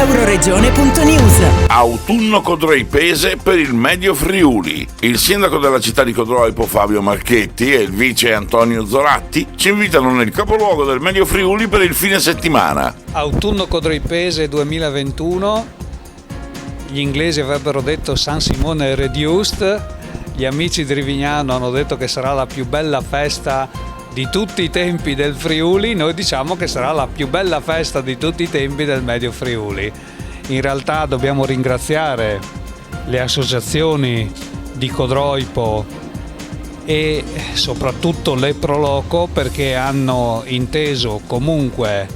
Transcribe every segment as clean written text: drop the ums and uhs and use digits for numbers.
Euroregione.news. Autunno Codroipese per il Medio Friuli. Il sindaco della città di Codroipo Fabio Marchetti e il vice Antonio Zoratti ci invitano nel capoluogo del Medio Friuli per il fine settimana. Autunno Codroipese 2021, gli inglesi avrebbero detto San Simone Reduced, gli amici di Rivignano hanno detto che sarà la più bella festa di tutti i tempi del Friuli, noi diciamo che sarà la più bella festa di tutti i tempi del Medio Friuli. In realtà dobbiamo ringraziare le associazioni di Codroipo e soprattutto le Proloco perché hanno inteso comunque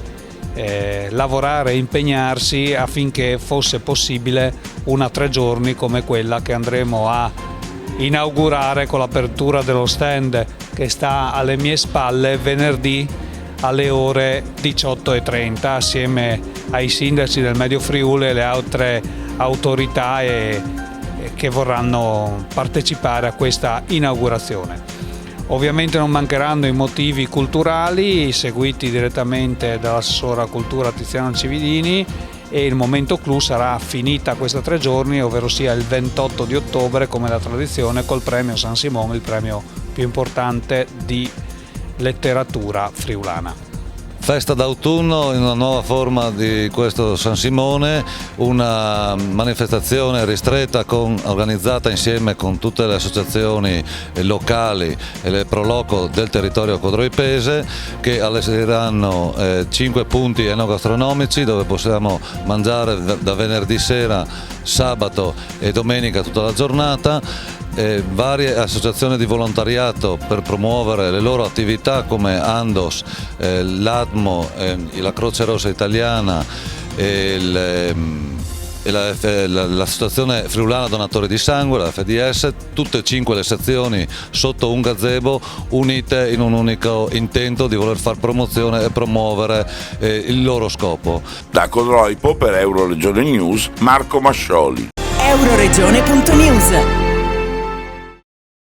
lavorare e impegnarsi affinché fosse possibile una 3 giorni come quella che andremo a inaugurare con l'apertura dello stand che sta alle mie spalle venerdì alle ore 18:30 assieme ai sindaci del Medio Friuli e le altre autorità che vorranno partecipare a questa inaugurazione. Ovviamente non mancheranno i motivi culturali seguiti direttamente dall'assessora cultura Tiziano Cividini e il momento clou sarà finita questa 3 giorni, ovvero sia il 28 di ottobre come da tradizione col premio San Simone, il premio più importante di letteratura friulana. Festa d'autunno in una nuova forma di questo San Simone, una manifestazione ristretta organizzata insieme con tutte le associazioni locali e le Proloco del territorio codroipese che allestiranno 5 punti enogastronomici dove possiamo mangiare da venerdì sera, sabato e domenica tutta la giornata. Varie associazioni di volontariato per promuovere le loro attività come Andos, l'ADMO, la Croce Rossa Italiana e l'Associazione Friulana Donatori di Sangue, la FDS, tutte e 5 le sezioni sotto un gazebo unite in un unico intento di voler far promozione e promuovere il loro scopo. Da Codroipo per Euroregione News, Marco Mascioli. Euroregione.news.